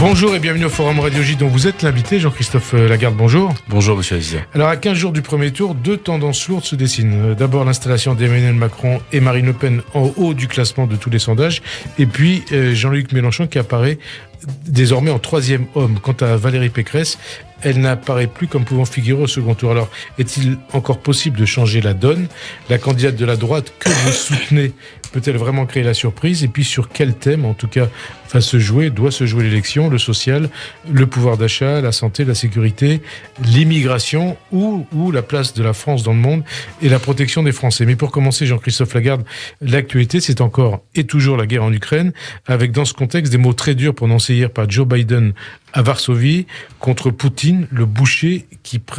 Bonjour et bienvenue au Forum Radio J dont vous êtes l'invité, Jean-Christophe Lagarde, bonjour. Bonjour monsieur Azizia. Alors à 15 jours du premier tour, deux tendances lourdes se dessinent. D'abord l'installation d'Emmanuel Macron et Marine Le Pen en haut du classement de tous les sondages, et puis Jean-Luc Mélenchon qui apparaît désormais en troisième homme. Quant à Valérie Pécresse, elle n'apparaît plus comme pouvant figurer au second tour. Alors, est-il encore possible de changer la donne ? La candidate de la droite que vous soutenez peut-elle vraiment créer la surprise ? Et puis, sur quel thème, en tout cas, doit se jouer l'élection ? Le social, le pouvoir d'achat, la santé, la sécurité, l'immigration ou la place de la France dans le monde et la protection des Français. Mais pour commencer, Jean-Christophe Lagarde, l'actualité, c'est encore et toujours la guerre en Ukraine, avec dans ce contexte des mots très durs prononcés hier par Joe Biden à Varsovie contre Poutine, le boucher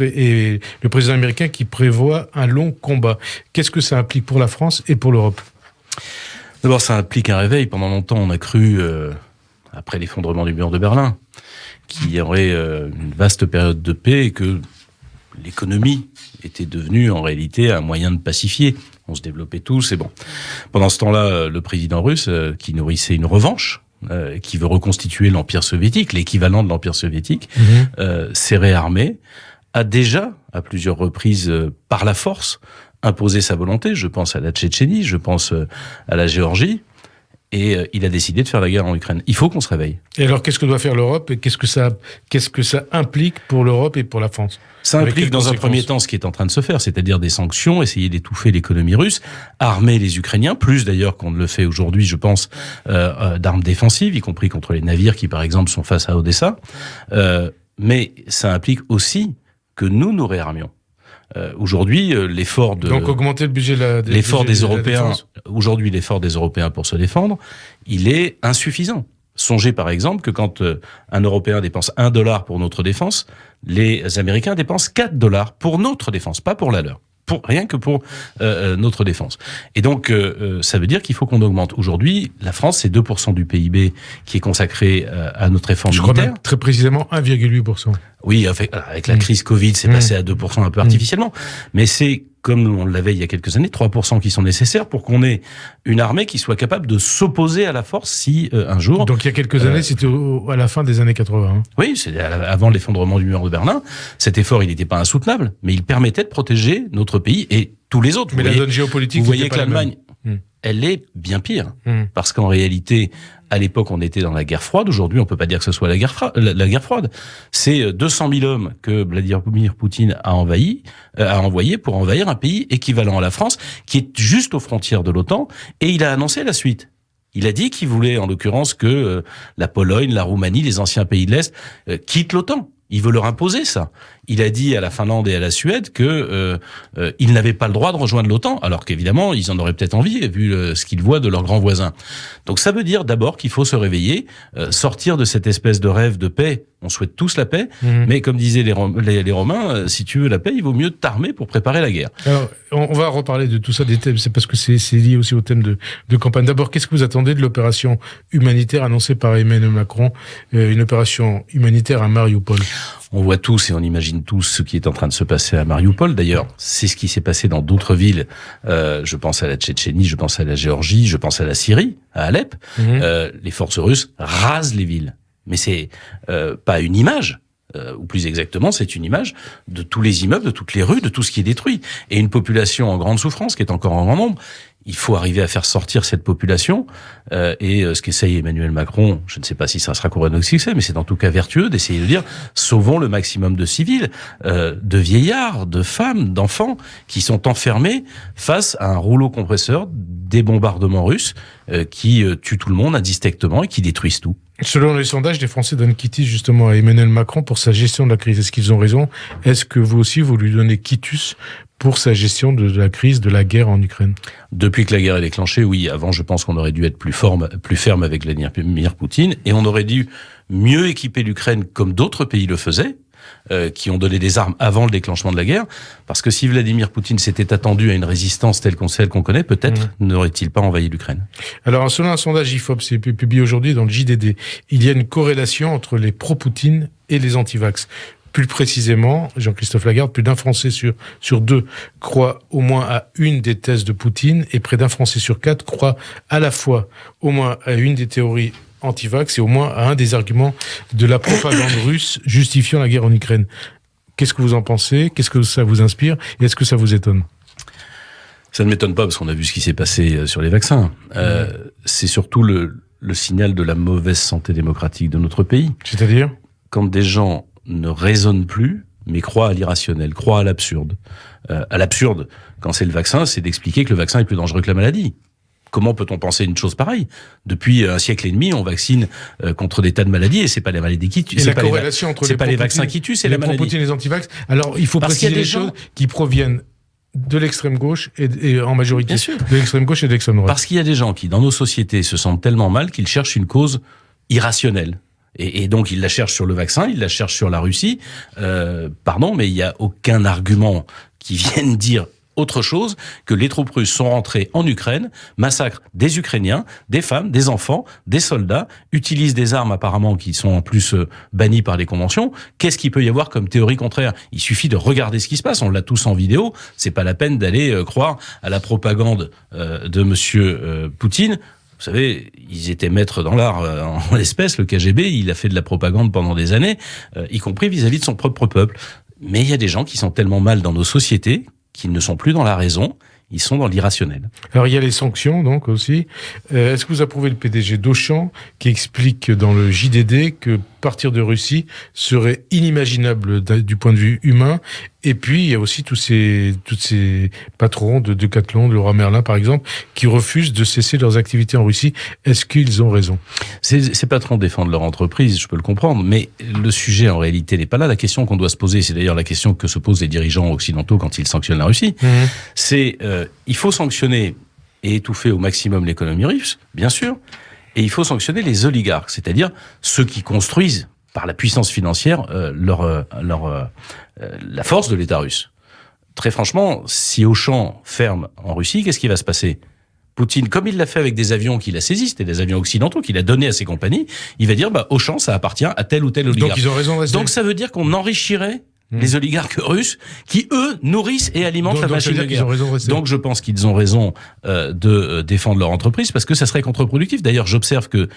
et le président américain qui prévoit un long combat. Qu'est-ce que ça implique pour la France et pour l'Europe ? D'abord, ça implique un réveil. Pendant longtemps, on a cru, après l'effondrement du mur de Berlin, qu'il y aurait une vaste période de paix et que l'économie était devenue en réalité un moyen de pacifier. On se développait tous et bon. Pendant ce temps-là, le président russe, qui nourrissait une revanche, qui veut reconstituer l'Empire soviétique, l'équivalent de l'Empire soviétique, s'est réarmé, a déjà, à plusieurs reprises, par la force, imposé sa volonté. Je pense à la Tchétchénie, je pense à la Géorgie, et il a décidé de faire la guerre en Ukraine. Il faut qu'on se réveille. Et alors, qu'est-ce que doit faire l'Europe et qu'est-ce que ça implique pour l'Europe et pour la France ? Ça implique dans un premier temps ce qui est en train de se faire, c'est-à-dire des sanctions, essayer d'étouffer l'économie russe, armer les Ukrainiens, plus d'ailleurs qu'on ne le fait aujourd'hui, je pense, d'armes défensives, y compris contre les navires qui, par exemple, sont face à Odessa. Mais ça implique aussi que nous réarmions. Aujourd'hui, l'effort de... Donc augmenter le budget des Européens. Aujourd'hui, l'effort des Européens pour se défendre, il est insuffisant. Songez par exemple que quand un Européen dépense $1 pour notre défense, les Américains dépensent $4 pour notre défense, pas pour la leur. Rien que pour notre défense. Et donc, ça veut dire qu'il faut qu'on augmente. Aujourd'hui, la France, c'est 2% du PIB qui est consacré à notre effort militaire. Je crois même très précisément 1,8%. Oui, avec la crise Covid, c'est passé à 2% un peu artificiellement. Mais c'est, comme on l'avait il y a quelques années, 3% qui sont nécessaires pour qu'on ait une armée qui soit capable de s'opposer à la force si un jour... Donc il y a quelques années, c'était à la fin des années 80. Hein. Oui, c'est avant l'effondrement du mur de Berlin. Cet effort, il n'était pas insoutenable, mais il permettait de protéger notre pays et tous les autres. Mais la zone géopolitique, vous voyez que l'Allemagne, elle est bien pire. Parce qu'en réalité, à l'époque, on était dans la guerre froide. Aujourd'hui, on peut pas dire que ce soit la guerre froide. C'est 200 000 hommes que Vladimir Poutine a envoyés pour envahir un pays équivalent à la France, qui est juste aux frontières de l'OTAN, et il a annoncé la suite. Il a dit qu'il voulait, en l'occurrence, que la Pologne, la Roumanie, les anciens pays de l'Est quittent l'OTAN. Il veut leur imposer ça. Il a dit à la Finlande et à la Suède que ils n'avaient pas le droit de rejoindre l'OTAN, alors qu'évidemment, ils en auraient peut-être envie, vu ce qu'ils voient de leurs grands voisins. Donc ça veut dire d'abord qu'il faut se réveiller, sortir de cette espèce de rêve de paix. On souhaite tous la paix, mais comme disaient les Romains, si tu veux la paix, il vaut mieux t'armer pour préparer la guerre. Alors, on va reparler de tout ça, des thèmes, c'est parce que c'est lié aussi au thème de campagne. D'abord, qu'est-ce que vous attendez de l'opération humanitaire annoncée par Emmanuel Macron, une opération humanitaire à Mariupol ? On voit tous et on imagine tous ce qui est en train de se passer à Mariupol. D'ailleurs, c'est ce qui s'est passé dans d'autres villes. Je pense à la Tchétchénie, je pense à la Géorgie, je pense à la Syrie, à Alep. Les forces russes rasent les villes. Mais c'est pas une image, ou plus exactement, c'est une image de tous les immeubles, de toutes les rues, de tout ce qui est détruit. Et une population en grande souffrance, qui est encore en grand nombre. Il faut arriver à faire sortir cette population. Et ce qu'essaye Emmanuel Macron, je ne sais pas si ça sera couronné de succès, mais c'est en tout cas vertueux d'essayer de dire sauvons le maximum de civils, de vieillards, de femmes, d'enfants qui sont enfermés face à un rouleau compresseur des bombardements russes qui tuent tout le monde indistinctement et qui détruisent tout. Selon les sondages, les Français donnent quitus justement à Emmanuel Macron pour sa gestion de la crise. Est-ce qu'ils ont raison ? Est-ce que vous aussi, vous lui donnez quitus pour sa gestion de la crise, de la guerre en Ukraine ? Depuis que la guerre est déclenchée, oui. Avant, je pense qu'on aurait dû être plus ferme avec Vladimir Poutine, et on aurait dû mieux équiper l'Ukraine comme d'autres pays le faisaient, qui ont donné des armes avant le déclenchement de la guerre, parce que si Vladimir Poutine s'était attendu à une résistance telle qu'on connaît, peut-être n'aurait-il pas envahi l'Ukraine. Alors, selon un sondage IFOP, c'est publié aujourd'hui dans le JDD, il y a une corrélation entre les pro-Poutine et les anti-vax. Plus précisément, Jean-Christophe Lagarde, plus d'un Français sur deux croit au moins à une des thèses de Poutine, et près d'un Français sur quatre croit à la fois au moins à une des théories anti-vax et au moins à un des arguments de la propagande russe justifiant la guerre en Ukraine. Qu'est-ce que vous en pensez ? Qu'est-ce que ça vous inspire ? Et est-ce que ça vous étonne ? Ça ne m'étonne pas parce qu'on a vu ce qui s'est passé sur les vaccins. C'est surtout le signal de la mauvaise santé démocratique de notre pays. C'est-à-dire ? Quand des gens ne raisonnent plus, mais croient à l'irrationnel, croient à l'absurde. À l'absurde, quand c'est le vaccin, c'est d'expliquer que le vaccin est plus dangereux que la maladie. Comment peut-on penser une chose pareille ? Depuis un siècle et demi, on vaccine contre des tas de maladies et c'est pas les maladies qui tuent. Et la corrélation entre les vaccins qui tuent, c'est la maladie. Les pro-Poutine et les anti-vax. Alors, il faut préciser des choses qui proviennent de l'extrême gauche et en majorité de l'extrême gauche et de l'extrême droite. Parce qu'il y a des gens qui, dans nos sociétés, se sentent tellement mal qu'ils cherchent une cause irrationnelle. Et donc, ils la cherchent sur le vaccin, ils la cherchent sur la Russie. Mais il n'y a aucun argument qui vienne dire autre chose que les troupes russes sont rentrées en Ukraine, massacrent des Ukrainiens, des femmes, des enfants, des soldats, utilisent des armes apparemment qui sont en plus bannies par les conventions. Qu'est-ce qu'il peut y avoir comme théorie contraire ? Il suffit de regarder ce qui se passe, on l'a tous en vidéo, c'est pas la peine d'aller croire à la propagande de monsieur Poutine. Vous savez, ils étaient maîtres dans l'art en l'espèce, le KGB, il a fait de la propagande pendant des années, y compris vis-à-vis de son propre peuple. Mais il y a des gens qui sont tellement mal dans nos sociétés qu'ils ne sont plus dans la raison, ils sont dans l'irrationnel. Alors il y a les sanctions donc aussi. Est-ce que vous approuvez le PDG d'Auchan qui explique dans le JDD que partir de Russie serait inimaginable du point de vue humain ? Et puis il y a aussi tous ces patrons de Decathlon, de Leroy Merlin par exemple, qui refusent de cesser leurs activités en Russie. Est-ce qu'ils ont raison ? Ces patrons défendent leur entreprise, je peux le comprendre, mais le sujet en réalité n'est pas là. La question qu'on doit se poser, c'est d'ailleurs la question que se posent les dirigeants occidentaux quand ils sanctionnent la Russie, c'est il faut sanctionner et étouffer au maximum l'économie russe, bien sûr, et il faut sanctionner les oligarques, c'est-à-dire ceux qui construisent par la puissance financière la force de l'État russe. Très franchement, si Auchan ferme en Russie, qu'est-ce qui va se passer ? Poutine, comme il l'a fait avec des avions qu'il a saisis, c'était des avions occidentaux qu'il a donnés à ses compagnies, il va dire Auchan, ça appartient à tel ou tel oligarque. Donc ils ont raison de rester. Donc ça veut dire qu'on enrichirait les oligarques russes qui, eux, nourrissent et alimentent la machine de guerre. Donc je pense qu'ils ont raison de défendre leur entreprise parce que ça serait contre-productif. D'ailleurs, j'observe que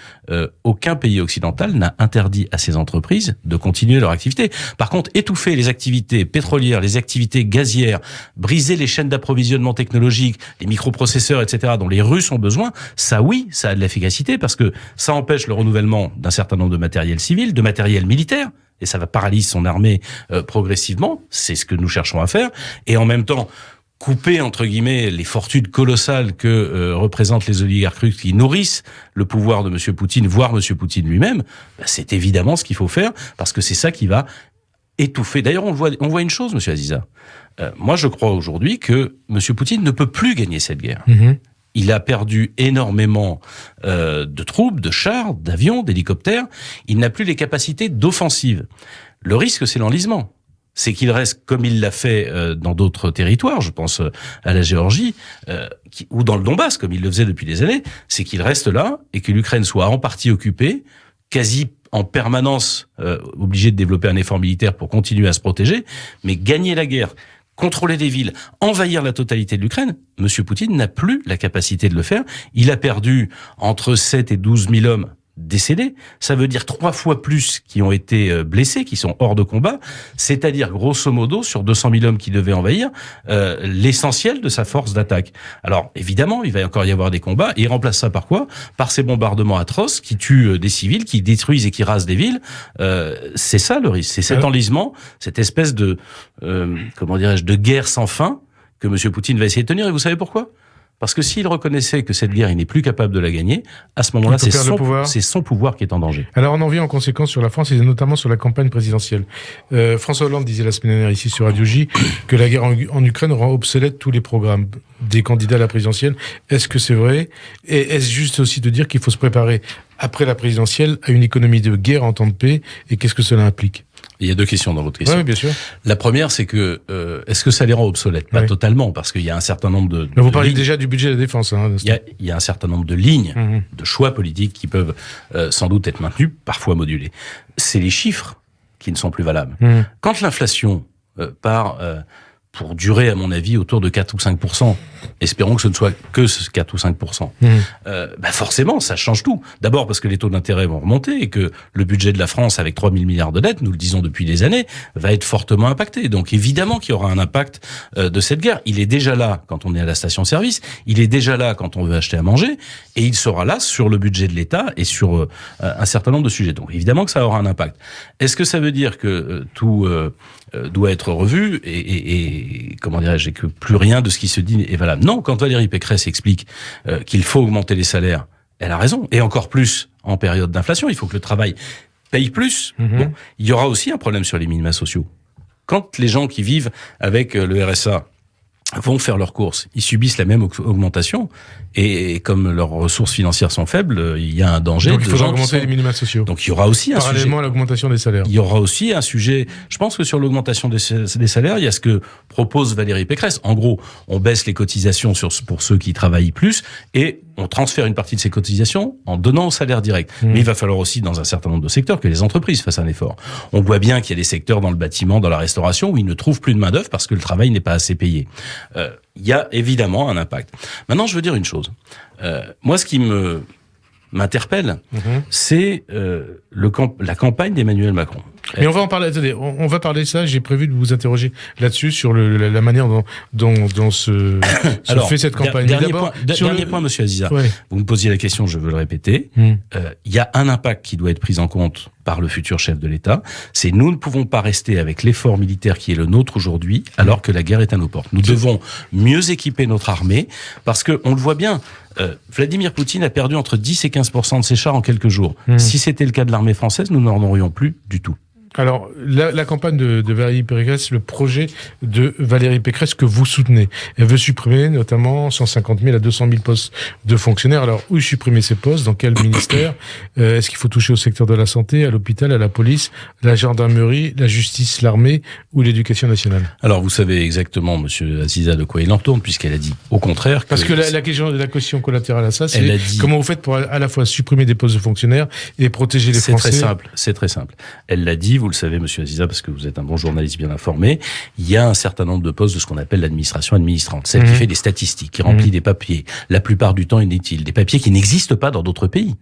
aucun pays occidental n'a interdit à ces entreprises de continuer leur activité. Par contre, étouffer les activités pétrolières, les activités gazières, briser les chaînes d'approvisionnement technologique, les microprocesseurs, etc., dont les Russes ont besoin, ça oui, ça a de l'efficacité parce que ça empêche le renouvellement d'un certain nombre de matériel civil, de matériel militaire, et ça va paralyser son armée progressivement, c'est ce que nous cherchons à faire, et en même temps couper, entre guillemets, les fortunes colossales que représentent les oligarques russes qui nourrissent le pouvoir de M. Poutine, voire M. Poutine lui-même, c'est évidemment ce qu'il faut faire, parce que c'est ça qui va étouffer. D'ailleurs, on voit une chose, M. Aziza. Moi, je crois aujourd'hui que M. Poutine ne peut plus gagner cette guerre. Il a perdu énormément de troupes, de chars, d'avions, d'hélicoptères. Il n'a plus les capacités d'offensive. Le risque, c'est l'enlisement. C'est qu'il reste, comme il l'a fait dans d'autres territoires, je pense à la Géorgie, ou dans le Donbass, comme il le faisait depuis des années, c'est qu'il reste là et que l'Ukraine soit en partie occupée, quasi en permanence obligée de développer un effort militaire pour continuer à se protéger, mais gagner la guerre, contrôler des villes, envahir la totalité de l'Ukraine, M. Poutine n'a plus la capacité de le faire. Il a perdu entre 7 et 12 000 hommes décédés. Ça veut dire 3 fois plus qui ont été blessés, qui sont hors de combat. C'est-à-dire, grosso modo, sur 200 000 hommes qui devaient envahir, l'essentiel de sa force d'attaque. Alors, évidemment, il va encore y avoir des combats. Et il remplace ça par quoi ? Par ces bombardements atroces qui tuent des civils, qui détruisent et qui rasent des villes. C'est ça le risque. C'est cet enlisement, cette espèce de, de guerre sans fin que M. Poutine va essayer de tenir. Et vous savez pourquoi ? Parce que s'il reconnaissait que cette guerre, il n'est plus capable de la gagner, à ce moment-là, c'est son pouvoir qui est en danger. Alors, on en vient en conséquence sur la France et notamment sur la campagne présidentielle. François Hollande disait la semaine dernière ici sur Radio J que la guerre en Ukraine rend obsolète tous les programmes des candidats à la présidentielle. Est-ce que c'est vrai ? Et est-ce juste aussi de dire qu'il faut se préparer après la présidentielle à une économie de guerre en temps de paix ? Et qu'est-ce que cela implique ? Il y a deux questions dans votre question. Oui, bien sûr. La première, c'est que est-ce que ça les rend obsolètes ? Pas totalement, parce qu'il y a un certain nombre de... Mais vous parlez déjà du budget de la défense. Il y a un certain nombre de lignes, de choix politiques qui peuvent sans doute être maintenus, parfois modulés. C'est les chiffres qui ne sont plus valables. Quand l'inflation part pour durer, à mon avis, autour de 4 ou 5% espérons que ce ne soit que 4 ou 5%. Forcément, ça change tout. D'abord parce que les taux d'intérêt vont remonter et que le budget de la France, avec 3 000 milliards de dettes, nous le disons depuis des années, va être fortement impacté. Donc évidemment qu'il y aura un impact de cette guerre. Il est déjà là quand on est à la station-service, il est déjà là quand on veut acheter à manger, et il sera là sur le budget de l'État et sur un certain nombre de sujets. Donc évidemment que ça aura un impact. Est-ce que ça veut dire que tout doit être revu et comment dirais-je, et que plus rien de ce qui se dit est valable? Non, quand Valérie Pécresse explique qu'il faut augmenter les salaires, elle a raison, et encore plus en période d'inflation. Il faut que le travail paye plus. Bon, il y aura aussi un problème sur les minima sociaux. Quand les gens qui vivent avec le RSA vont faire leurs courses, ils subissent la même augmentation, et comme leurs ressources financières sont faibles, il y a un danger. Donc il faudra augmenter les minima sociaux. Donc il y aura aussi un sujet. Parallèlement à l'augmentation des salaires. Il y aura aussi un sujet. Je pense que sur l'augmentation des salaires, il y a ce que propose Valérie Pécresse. En gros, on baisse les cotisations pour ceux qui travaillent plus, et on transfère une partie de ces cotisations en donnant au salaire direct. Mais il va falloir aussi, dans un certain nombre de secteurs, que les entreprises fassent un effort. On voit bien qu'il y a des secteurs dans le bâtiment, dans la restauration, où ils ne trouvent plus de main-d'œuvre parce que le travail n'est pas assez payé. Il y a évidemment un impact. Maintenant, je veux dire une chose. Moi, ce qui m'interpelle, c'est la campagne d'Emmanuel Macron. Mais on va en parler. Attendez, on va parler de ça. J'ai prévu de vous interroger là-dessus sur la manière dont se fait cette campagne. Dernier point, Monsieur Aziza. Ouais. Vous me posiez la question, je veux le répéter. Il y a un impact qui doit être pris en compte par le futur chef de l'État. C'est nous ne pouvons pas rester avec l'effort militaire qui est le nôtre aujourd'hui, alors que la guerre est à nos portes. Nous devons mieux équiper notre armée, parce que on le voit bien. Vladimir Poutine a perdu entre 10 et 15% de ses chars en quelques jours. Si c'était le cas de l'armée française, nous n'en aurions plus du tout. Alors, la campagne de Valérie Pécresse, le projet de Valérie Pécresse que vous soutenez, elle veut supprimer notamment 150 000 à 200 000 postes de fonctionnaires. Alors, où supprimer ces postes? Dans quel ministère? Est-ce qu'il faut toucher au secteur de la santé, à l'hôpital, à la police, la gendarmerie, la justice, l'armée ou l'éducation nationale? Alors, vous savez exactement, Monsieur Aziza, de quoi il en tourne, puisqu'elle a dit au contraire. Parce que la question collatérale à ça, c'est comment vous faites pour à la fois supprimer des postes de fonctionnaires et protéger les Français? C'est très simple. Elle l'a dit, vous le savez, Monsieur Aziza, parce que vous êtes un bon journaliste bien informé, il y a un certain nombre de postes de ce qu'on appelle l'administration administrante, celle qui fait des statistiques, qui remplit des papiers, la plupart du temps inutiles, des papiers qui n'existent pas dans d'autres pays,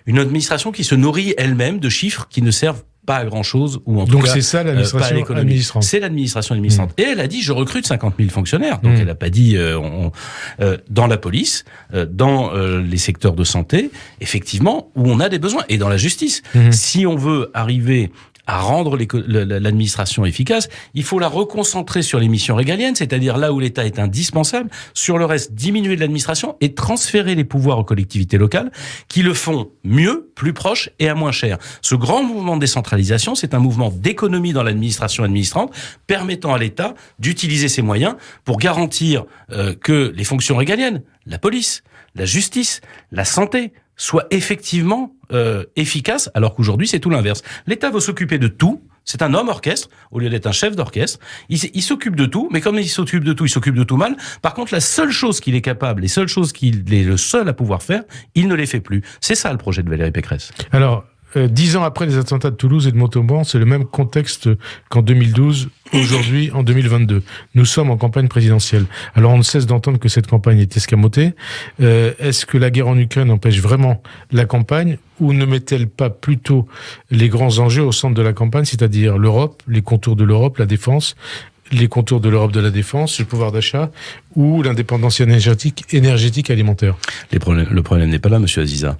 Une administration qui se nourrit elle-même de chiffres qui ne servent pas à grand-chose, ou en tout cas... Donc c'est ça l'administration administrante. C'est l'administration administrante. Et elle a dit, je recrute 50 000 fonctionnaires. Donc elle n'a pas dit, dans la police, dans les secteurs de santé, effectivement, où on a des besoins. Et dans la justice. Si on veut arriver à rendre l'administration efficace, il faut la reconcentrer sur les missions régaliennes, c'est-à-dire là où l'État est indispensable, sur le reste, diminuer de l'administration et transférer les pouvoirs aux collectivités locales qui le font mieux, plus proche et à moins cher. Ce grand mouvement de décentralisation, c'est un mouvement d'économie dans l'administration administrante, permettant à l'État d'utiliser ses moyens pour garantir que les fonctions régaliennes, la police, la justice, la santé, soient effectivement efficaces, alors qu'aujourd'hui c'est tout l'inverse. L'État veut s'occuper de tout. C'est un homme orchestre, au lieu d'être un chef d'orchestre. Il s'occupe de tout, mais comme il s'occupe de tout, il s'occupe de tout mal. Par contre, la seule chose qu'il est capable, les seules choses qu'il est le seul à pouvoir faire, il ne les fait plus. C'est ça le projet de Valérie Pécresse. Alors, 10 ans après les attentats de Toulouse et de Montauban, c'est le même contexte qu'en 2012, aujourd'hui, en 2022. Nous sommes en campagne présidentielle. Alors, on ne cesse d'entendre que cette campagne est escamotée. Est-ce que la guerre en Ukraine empêche vraiment la campagne, ou ne met-elle pas plutôt les grands enjeux au centre de la campagne, c'est-à-dire l'Europe, les contours de l'Europe, la défense, les contours de l'Europe de la défense, le pouvoir d'achat ou l'indépendance énergétique alimentaire? Le problème n'est pas là, Monsieur Aziza.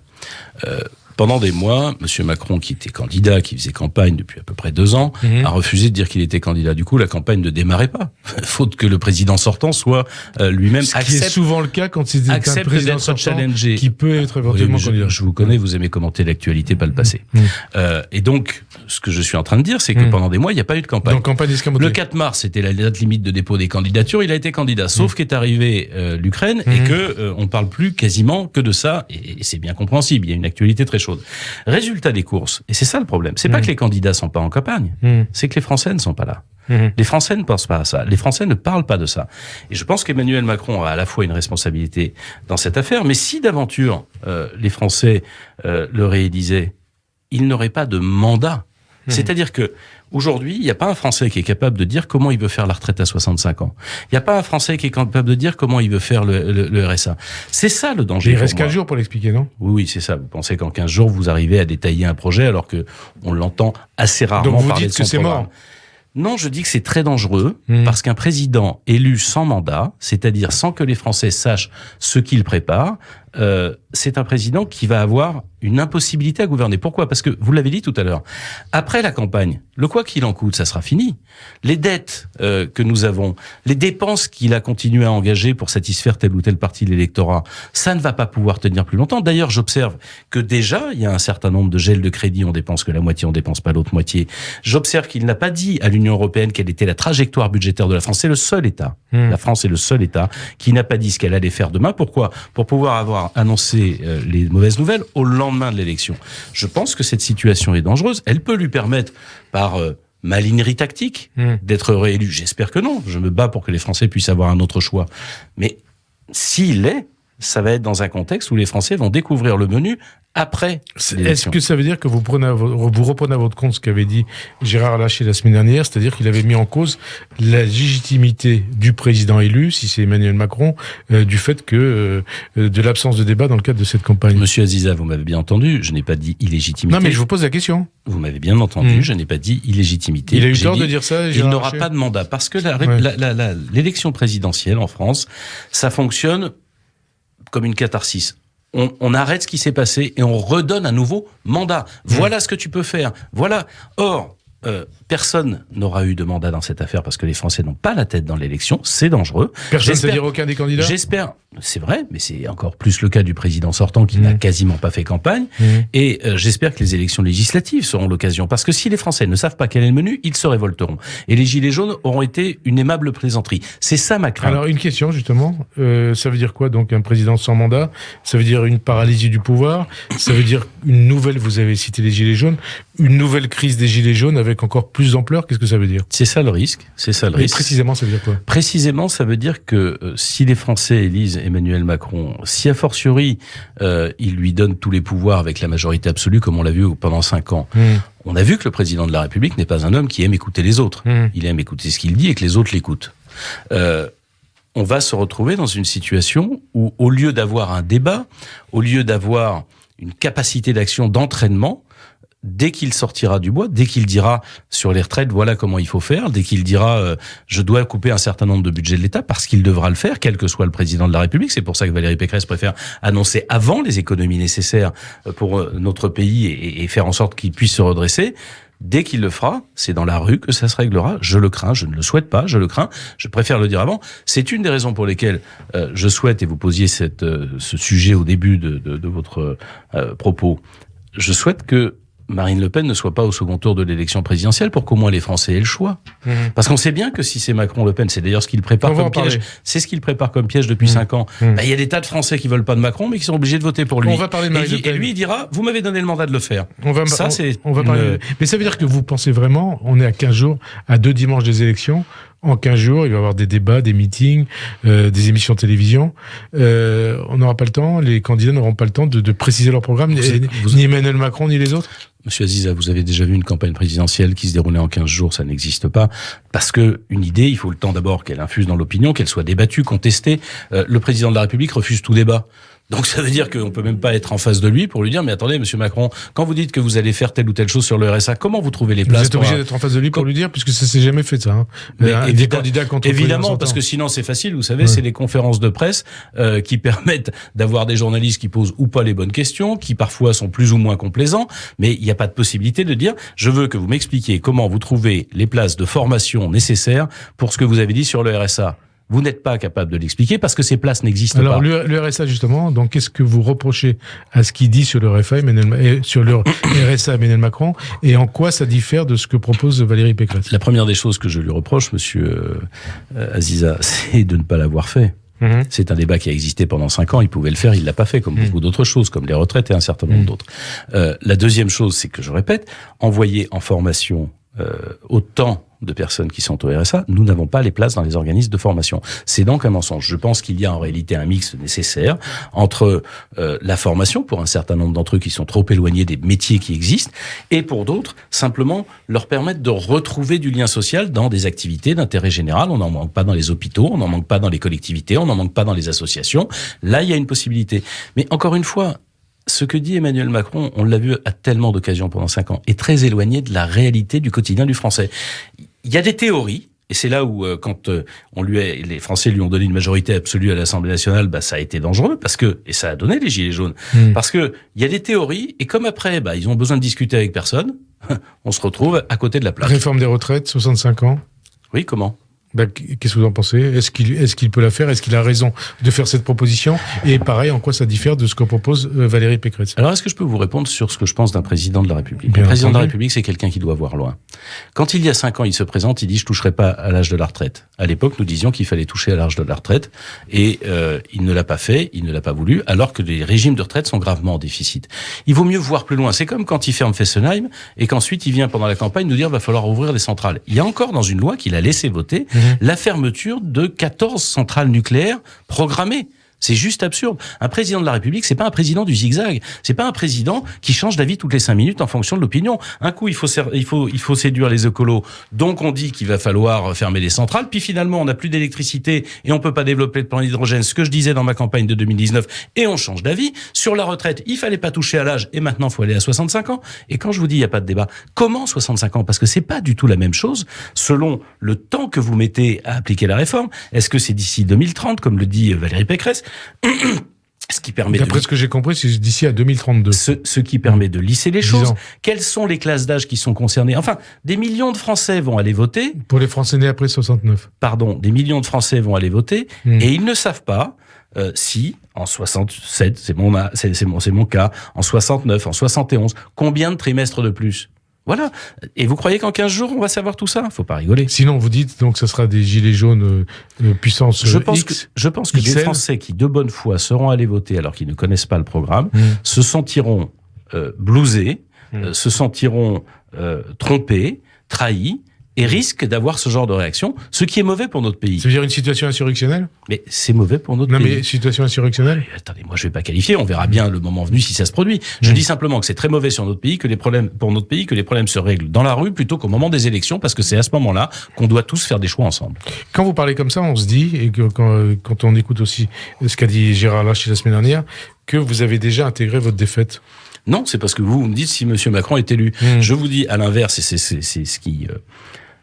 Pendant des mois, M. Macron, qui était candidat, qui faisait campagne depuis à peu près 2 ans, a refusé de dire qu'il était candidat. Du coup, la campagne ne démarrait pas. Faute que le président sortant soit lui-même accepte. Ce qui est souvent le cas quand c'est un président sortant challengé, qui peut être éventuellement candidat. Je vous connais, vous aimez commenter l'actualité, pas le passé. Et donc, ce que je suis en train de dire, c'est que pendant des mois, il n'y a pas eu de campagne. Donc, campagne escamotée. Le 4 mars, c'était la date limite de dépôt des candidatures. Il a été candidat. Sauf qu'est arrivé l'Ukraine et que on parle plus quasiment que de ça. Et c'est bien compréhensible. Il y a une actualité très chaude. Résultat des courses, et c'est ça le problème, c'est pas que les candidats sont pas en campagne, c'est que les Français ne sont pas là. Les Français ne pensent pas à ça, les Français ne parlent pas de ça. Et je pense qu'Emmanuel Macron a à la fois une responsabilité dans cette affaire, mais si d'aventure les Français le réalisaient, il n'aurait pas de mandat C'est-à-dire que aujourd'hui, il n'y a pas un Français qui est capable de dire comment il veut faire la retraite à 65 ans. Il n'y a pas un Français qui est capable de dire comment il veut faire le RSA. C'est ça le danger. Il reste 15 jours pour l'expliquer, non ? Oui, c'est ça. Vous pensez qu'en 15 jours, vous arrivez à détailler un projet alors que on l'entend assez rarement Donc vous parler dites de son que c'est programme. mort. Non, je dis que c'est très dangereux parce qu'un président élu sans mandat, c'est-à-dire sans que les Français sachent ce qu'il prépare, c'est un président qui va avoir une impossibilité à gouverner. Pourquoi ? Parce que, vous l'avez dit tout à l'heure, après la campagne, le quoi qu'il en coûte, ça sera fini. Les dettes que nous avons, les dépenses qu'il a continué à engager pour satisfaire tel ou tel parti de l'électorat, ça ne va pas pouvoir tenir plus longtemps. D'ailleurs, j'observe que déjà, il y a un certain nombre de gels de crédit, on dépense que la moitié, on dépense pas l'autre moitié. J'observe qu'il n'a pas dit à l'Union européenne quelle était la trajectoire budgétaire de la France. C'est le seul État. La France est le seul État qui n'a pas dit ce qu'elle allait faire demain. Pourquoi ? Pour pouvoir avoir annoncé les mauvaises nouvelles au lendemain de l'élection. Je pense que cette situation est dangereuse. Elle peut lui permettre, par malinerie tactique, d'être réélu. J'espère que non. Je me bats pour que les Français puissent avoir un autre choix. Mais s'il l'est, ça va être dans un contexte où les Français vont découvrir le menu après l'élection. Est-ce que ça veut dire que vous reprenez à votre compte ce qu'avait dit Gérard Larcher la semaine dernière, c'est-à-dire qu'il avait mis en cause la légitimité du président élu, si c'est Emmanuel Macron, du fait que de l'absence de débat dans le cadre de cette campagne? Monsieur Aziza, vous m'avez bien entendu, je n'ai pas dit illégitimité. Non, mais je vous pose la question. Vous m'avez bien entendu, je n'ai pas dit illégitimité. Il a eu tort de dire ça, il n'aura pas de mandat, parce que l'élection présidentielle en France, ça fonctionne comme une catharsis. On arrête ce qui s'est passé et on redonne un nouveau mandat. Voilà ce que tu peux faire. Voilà. Or, personne n'aura eu de mandat dans cette affaire parce que les Français n'ont pas la tête dans l'élection. C'est dangereux. Personne, c'est-à-dire aucun des candidats ? J'espère. C'est vrai, mais c'est encore plus le cas du président sortant qui n'a quasiment pas fait campagne. Et j'espère que les élections législatives seront l'occasion. Parce que si les Français ne savent pas quel est le menu, ils se révolteront. Et les Gilets jaunes auront été une aimable plaisanterie. C'est ça ma crainte. Alors, une question, justement. Ça veut dire quoi, donc, un président sans mandat ? Ça veut dire une paralysie du pouvoir ? Ça veut dire une nouvelle, vous avez cité les Gilets jaunes, une nouvelle crise des Gilets jaunes avec encore plus d'ampleur ? Qu'est-ce que ça veut dire ? C'est ça le risque. C'est ça le risque. Précisément, ça veut dire quoi ? Précisément, ça veut dire que si les Français élisent Emmanuel Macron, si a fortiori il lui donne tous les pouvoirs avec la majorité absolue, comme on l'a vu pendant 5 ans, on a vu que le président de la République n'est pas un homme qui aime écouter les autres. Il aime écouter ce qu'il dit et que les autres l'écoutent. On va se retrouver dans une situation où, au lieu d'avoir un débat, au lieu d'avoir une capacité d'action, d'entraînement, dès qu'il sortira du bois, dès qu'il dira sur les retraites, voilà comment il faut faire, dès qu'il dira je dois couper un certain nombre de budgets de l'État, parce qu'il devra le faire, quel que soit le président de la République. C'est pour ça que Valérie Pécresse préfère annoncer avant les économies nécessaires pour notre pays et faire en sorte qu'il puisse se redresser. Dès qu'il le fera, c'est dans la rue que ça se réglera. Je le crains, je ne le souhaite pas, je le crains. Je préfère le dire avant. C'est une des raisons pour lesquelles je souhaite, et vous posiez ce sujet au début de votre propos, je souhaite que Marine Le Pen ne soit pas au second tour de l'élection présidentielle pour qu'au moins les Français aient le choix. Parce qu'on sait bien que si c'est Macron-Le Pen, c'est d'ailleurs ce qu'il prépare comme piège. C'est ce qu'il prépare comme piège depuis 5 ans. Il y a des tas de Français qui veulent pas de Macron, mais qui sont obligés de voter pour lui. On va parler de Marine Le Pen. Et lui, il dira, vous m'avez donné le mandat de le faire. On va parler. Mais ça veut dire que vous pensez vraiment, on est à 15 jours, à 2 dimanches des élections, en 15 jours, il va y avoir des débats, des meetings, des émissions de télévision. On n'aura pas le temps, les candidats n'auront pas le temps de préciser leur programme, ni Emmanuel Macron, ni les autres. Monsieur Aziza, vous avez déjà vu une campagne présidentielle qui se déroulait en 15 jours, ça n'existe pas. Parce que une idée, il faut le temps d'abord qu'elle infuse dans l'opinion, qu'elle soit débattue, contestée. Le président de la République refuse tout débat. Donc ça veut dire qu'on peut même pas être en face de lui pour lui dire, mais attendez, monsieur Macron, quand vous dites que vous allez faire telle ou telle chose sur le RSA, comment vous trouvez les places? Vous êtes obligé d'être en face de lui pour lui dire, puisque ça s'est jamais fait, ça. Des candidats contre évidemment, parce que sinon c'est facile, vous savez, c'est les conférences de presse qui permettent d'avoir des journalistes qui posent ou pas les bonnes questions, qui parfois sont plus ou moins complaisants, mais il n'y a pas de possibilité de dire, je veux que vous m'expliquiez comment vous trouvez les places de formation nécessaires pour ce que vous avez dit sur le RSA. Vous n'êtes pas capable de l'expliquer parce que ces places n'existent pas. Alors, le RSA, justement, donc, qu'est-ce que vous reprochez à ce qu'il dit sur le RSA, Emmanuel Macron, et en quoi ça diffère de ce que propose Valérie Pécresse? La première des choses que je lui reproche, monsieur Aziza, c'est de ne pas l'avoir fait. C'est un débat qui a existé pendant 5 ans, il pouvait le faire, il l'a pas fait, comme beaucoup d'autres choses, comme les retraites et un certain nombre d'autres. La deuxième chose, c'est que je répète, envoyer en formation autant de personnes qui sont au RSA, nous n'avons pas les places dans les organismes de formation. C'est donc un mensonge. Je pense qu'il y a en réalité un mix nécessaire entre la formation, pour un certain nombre d'entre eux qui sont trop éloignés des métiers qui existent, et pour d'autres, simplement leur permettre de retrouver du lien social dans des activités d'intérêt général. On n'en manque pas dans les hôpitaux, on n'en manque pas dans les collectivités, on n'en manque pas dans les associations. Là, il y a une possibilité. Mais encore une fois, ce que dit Emmanuel Macron, on l'a vu à tellement d'occasions pendant 5 ans, est très éloigné de la réalité du quotidien du Français. Il y a des théories, et c'est là où, quand les Français lui ont donné une majorité absolue à l'Assemblée nationale, ça a été dangereux, et ça a donné les gilets jaunes. Parce que il y a des théories, et comme après, ils ont besoin de discuter avec personne, on se retrouve à côté de la plaque. Réforme des retraites, 65 ans. Oui, comment ? Qu'est-ce que vous en pensez ? Est-ce qu'il peut la faire ? Est-ce qu'il a raison de faire cette proposition ? Et pareil, en quoi ça diffère de ce que propose Valérie Pécresse ? Alors, est-ce que je peux vous répondre sur ce que je pense d'un président de la République ? Le président de la République, c'est quelqu'un qui doit voir loin. Quand il y a 5 ans, il se présente, il dit « je toucherai pas à l'âge de la retraite ». À l'époque, nous disions qu'il fallait toucher à l'âge de la retraite, et il ne l'a pas fait, il ne l'a pas voulu, alors que les régimes de retraite sont gravement en déficit. Il vaut mieux voir plus loin. C'est comme quand il ferme Fessenheim, et qu'ensuite il vient pendant la campagne nous dire « va falloir ouvrir les centrales ». Il y a encore dans une loi qu'il a laissé voter la fermeture de 14 centrales nucléaires programmées. C'est juste absurde. Un président de la République, c'est pas un président du zigzag. C'est pas un président qui change d'avis toutes les 5 minutes en fonction de l'opinion. Un coup, il faut séduire les écolos. Donc, on dit qu'il va falloir fermer les centrales. Puis finalement, on n'a plus d'électricité et on peut pas développer le plan d'hydrogène. Ce que je disais dans ma campagne de 2019. Et on change d'avis. Sur la retraite, il fallait pas toucher à l'âge et maintenant, il faut aller à 65 ans. Et quand je vous dis, il n'y a pas de débat. Comment 65 ans? Parce que c'est pas du tout la même chose selon le temps que vous mettez à appliquer la réforme. Est-ce que c'est d'ici 2030, comme le dit Valérie Pécresse? Ce qui permet d'après ce que j'ai compris, c'est d'ici à 2032. Ce qui permet de lisser les choses. Quelles sont les classes d'âge qui sont concernées? Enfin, des millions de Français vont aller voter. Pour les Français nés après 69. Pardon, des millions de Français vont aller voter et ils ne savent pas si, en 67, c'est mon cas, en 69, en 71, combien de trimestres de plus? Voilà. Et vous croyez qu'en 15 jours, on va savoir tout ça? Faut pas rigoler. Sinon, vous dites, donc, ça sera des gilets jaunes puissance je pense que XL. des Français qui, de bonne foi, seront allés voter alors qu'ils ne connaissent pas le programme, se sentiront blousés, se sentiront trompés, trahis, et risquent d'avoir ce genre de réaction, ce qui est mauvais pour notre pays. Ça veut dire une situation insurrectionnelle? Mais c'est mauvais pour notre pays. Non, mais situation insurrectionnelle? Attendez, moi je vais pas qualifier, on verra bien le moment venu si ça se produit. Je dis simplement que c'est très mauvais sur notre pays, pour notre pays, que les problèmes se règlent dans la rue plutôt qu'au moment des élections, parce que c'est à ce moment-là qu'on doit tous faire des choix ensemble. Quand vous parlez comme ça, on se dit, et que quand on écoute aussi ce qu'a dit Gérard Larcher la semaine dernière, que vous avez déjà intégré votre défaite. Non, c'est parce que vous me dites si M. Macron est élu. Je vous dis à l'inverse, et c'est ce qui...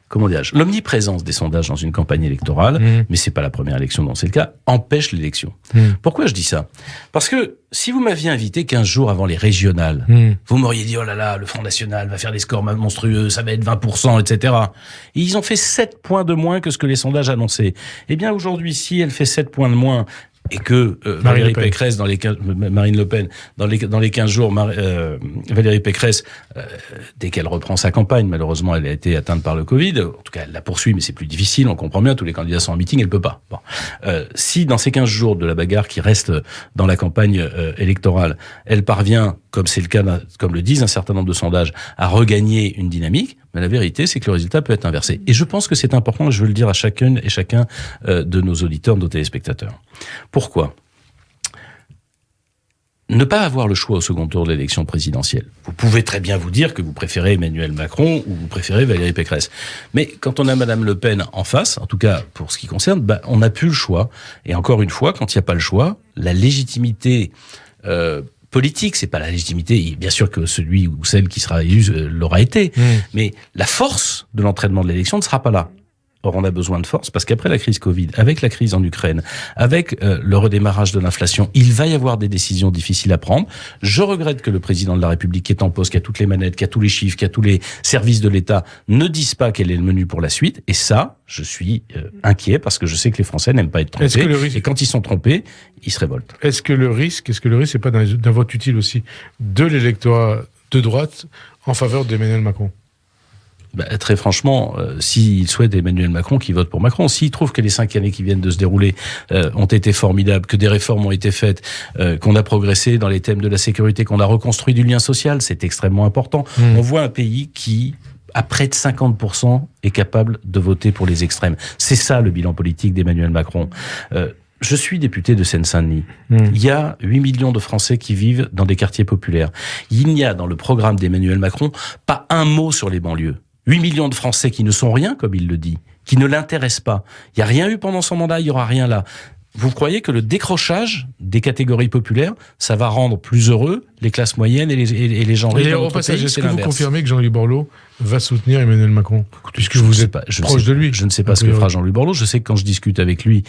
comment dirais-je, l'omniprésence des sondages dans une campagne électorale, mais c'est pas la première élection dont c'est le cas, empêche l'élection. Pourquoi je dis ça? Parce que si vous m'aviez invité 15 jours avant les régionales, vous m'auriez dit, oh là là, le Front National va faire des scores monstrueux, ça va être 20%, etc. Et ils ont fait 7 points de moins que ce que les sondages annonçaient. Eh bien, aujourd'hui, si elle fait 7 points de moins, et que Valérie Pécresse Marine Le Pen dans les 15 jours, Valérie Pécresse, dès qu'elle reprend sa campagne, malheureusement elle a été atteinte par le Covid, en tout cas elle la poursuit mais c'est plus difficile, on comprend bien, tous les candidats sont en meeting, elle peut pas. Bon. Si dans ces 15 jours de la bagarre qui reste dans la campagne électorale, elle parvient, comme c'est le cas, comme le disent un certain nombre de sondages, à regagner une dynamique, mais la vérité, c'est que le résultat peut être inversé. Et je pense que c'est important, et je veux le dire à chacune et chacun de nos auditeurs, de nos téléspectateurs. Pourquoi? Ne pas avoir le choix au second tour de l'élection présidentielle. Vous pouvez très bien vous dire que vous préférez Emmanuel Macron ou vous préférez Valérie Pécresse. Mais quand on a Madame Le Pen en face, en tout cas pour ce qui concerne, on n'a plus le choix. Et encore une fois, quand il n'y a pas le choix, la légitimité politique, c'est pas la légitimité, bien sûr que celui ou celle qui sera élu l'aura été, mais la force de l'entraînement de l'élection ne sera pas là. Or, on a besoin de force parce qu'après la crise Covid, avec la crise en Ukraine, avec le redémarrage de l'inflation, il va y avoir des décisions difficiles à prendre. Je regrette que le président de la République, qui est en poste, qui a toutes les manettes, qui a tous les chiffres, qui a tous les services de l'État, ne dise pas quel est le menu pour la suite. Et ça, je suis inquiet parce que je sais que les Français n'aiment pas être trompés. Et quand ils sont trompés, ils se révoltent. Est-ce que le risque, c'est pas d'un vote utile aussi de l'électorat de droite en faveur d'Emmanuel Macron? Très franchement, s'il souhaite Emmanuel Macron, qu'il vote pour Macron. S'il trouve que les 5 années qui viennent de se dérouler ont été formidables, que des réformes ont été faites, qu'on a progressé dans les thèmes de la sécurité, qu'on a reconstruit du lien social, c'est extrêmement important. On voit un pays qui à près de 50% est capable de voter pour les extrêmes. C'est ça le bilan politique d'Emmanuel Macron. Je suis député de Seine-Saint-Denis. Il y a 8 millions de Français qui vivent dans des quartiers populaires. Il n'y a dans le programme d'Emmanuel Macron pas un mot sur les banlieues. 8 millions de Français qui ne sont rien, comme il le dit, qui ne l'intéressent pas. Il n'y a rien eu pendant son mandat, il n'y aura rien là. Vous croyez que le décrochage des catégories populaires, ça va rendre plus heureux les classes moyennes et les gens riches dans notre pays? Est-ce que vous confirmez que Jean-Louis Borloo va soutenir Emmanuel Macron, puisque vous êtes proche de lui? Je ne sais pas ce que fera Jean-Louis Borloo. Je sais que quand je discute avec lui,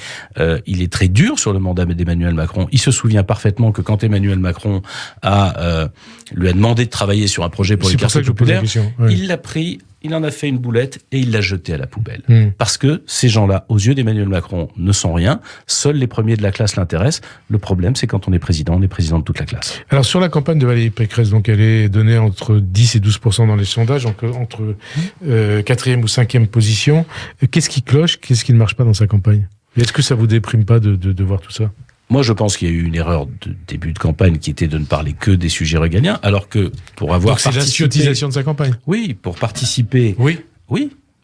il est très dur sur le mandat d'Emmanuel Macron. Il se souvient parfaitement que quand Emmanuel Macron lui a demandé de travailler sur un projet pour les quartiers populaires, il l'a pris, il en a fait une boulette et il l'a jeté à la poubelle. Parce que ces gens-là, aux yeux d'Emmanuel Macron, ne sont rien. Seuls les premiers de la classe l'intéressent. Le problème, c'est quand on est président de toute la classe. Alors, sur la campagne de Valérie Pécresse, donc elle est donnée entre 10 et 12% dans les sondages, entre 4e ou 5e position. Qu'est-ce qui cloche? Qu'est-ce qui ne marche pas dans sa campagne? Est-ce que ça vous déprime pas de voir tout ça? Moi, je pense qu'il y a eu une erreur de début de campagne qui était de ne parler que des sujets régaliens, alors que pour avoir participé... C'est la ciotisation de sa campagne. Oui, pour participer... Oui,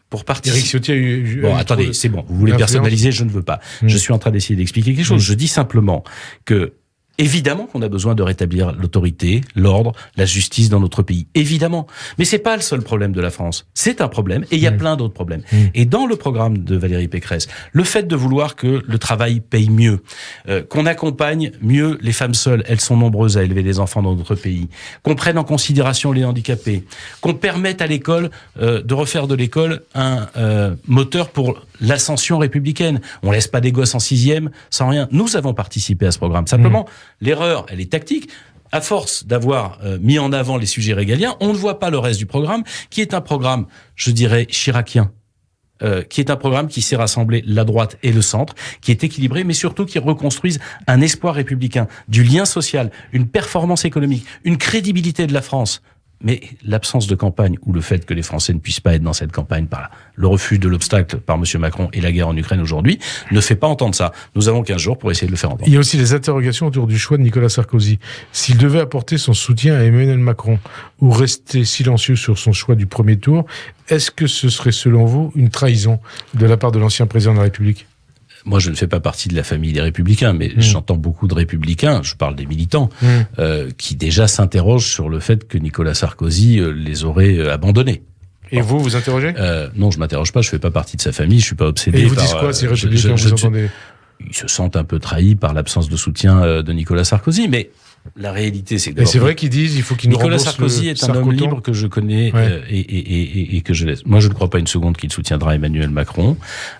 pour participer... Éric Ciotti a eu... Bon, attendez, c'est bon, vous voulez personnaliser, je ne veux pas. Je suis en train d'essayer d'expliquer quelque chose. Je dis simplement que évidemment qu'on a besoin de rétablir l'autorité, l'ordre, la justice dans notre pays. Évidemment. Mais c'est pas le seul problème de la France. C'est un problème et il y a plein d'autres problèmes. Et dans le programme de Valérie Pécresse, le fait de vouloir que le travail paye mieux, qu'on accompagne mieux les femmes seules, elles sont nombreuses à élever des enfants dans notre pays, qu'on prenne en considération les handicapés, qu'on permette à l'école de refaire de l'école un moteur pour l'ascension républicaine. On laisse pas des gosses en 6e sans rien. Nous avons participé à ce programme. Simplement, l'erreur, elle est tactique. À force d'avoir mis en avant les sujets régaliens, on ne voit pas le reste du programme, qui est un programme, je dirais, chiracien, qui est un programme qui sait rassembler la droite et le centre, qui est équilibré, mais surtout qui reconstruise un espoir républicain, du lien social, une performance économique, une crédibilité de la France. Mais l'absence de campagne ou le fait que les Français ne puissent pas être dans cette campagne par le refus de l'obstacle par M. Macron et la guerre en Ukraine aujourd'hui ne fait pas entendre ça. Nous avons 15 jours pour essayer de le faire entendre. Il y a aussi les interrogations autour du choix de Nicolas Sarkozy. S'il devait apporter son soutien à Emmanuel Macron ou rester silencieux sur son choix du premier tour, est-ce que ce serait selon vous une trahison de la part de l'ancien président de la République ? Moi, je ne fais pas partie de la famille des Républicains, mais j'entends beaucoup de Républicains, je parle des militants, qui déjà s'interrogent sur le fait que Nicolas Sarkozy les aurait abandonnés. Et vous, vous interrogez ? Non, je m'interroge pas, je fais pas partie de sa famille, je suis pas obsédé par... Et ils vous disent quoi, ces Républicains, vous entendez ? Ils se sentent un peu trahis par l'absence de soutien de Nicolas Sarkozy, mais... La réalité, c'est que... Et c'est vrai qu'ils disent il faut qu'il nous rembourse Nicolas Sarkozy est un homme libre que je connais et que je laisse. Moi, je ne crois pas une seconde qu'il soutiendra Emmanuel Macron.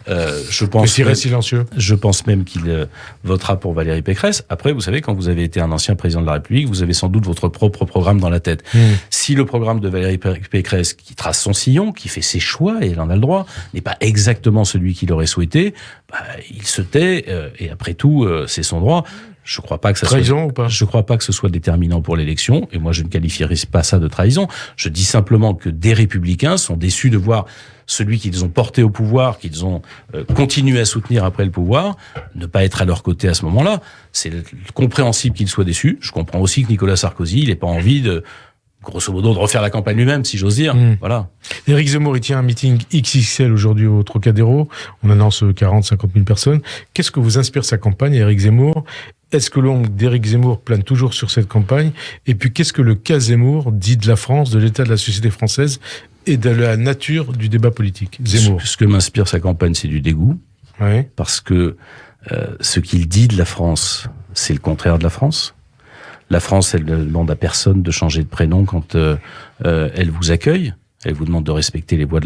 Je pense. Mais s'il reste silencieux. Je pense même qu'il votera pour Valérie Pécresse. Après, vous savez, quand vous avez été un ancien président de la République, vous avez sans doute votre propre programme dans la tête. Si le programme de Valérie Pécresse, qui trace son sillon, qui fait ses choix, et elle en a le droit, n'est pas exactement celui qu'il aurait souhaité, il se tait. Et après tout, c'est son droit. Je crois pas que ça trahison ou pas ? Je crois pas que ce soit déterminant pour l'élection, et moi je ne qualifierais pas ça de trahison. Je dis simplement que des républicains sont déçus de voir celui qu'ils ont porté au pouvoir, qu'ils ont continué à soutenir après le pouvoir, ne pas être à leur côté à ce moment-là. C'est compréhensible qu'ils soient déçus. Je comprends aussi que Nicolas Sarkozy, il n'ait pas envie de, grosso modo, de refaire la campagne lui-même, si j'ose dire. Voilà. Éric Zemmour, il tient un meeting XXL aujourd'hui au Trocadéro. On annonce 40-50 000 personnes. Qu'est-ce que vous inspire sa campagne, Éric Zemmour ? Est-ce que l'ombre d'Éric Zemmour plane toujours sur cette campagne ? Et puis, qu'est-ce que le cas Zemmour dit de la France, de l'état de la société française et de la nature du débat politique ? Zemmour. Ce que m'inspire sa campagne, c'est du dégoût. Ouais. Parce que ce qu'il dit de la France, c'est le contraire de la France. La France, elle ne demande à personne de changer de prénom quand elle vous accueille. Elle vous demande de respecter les lois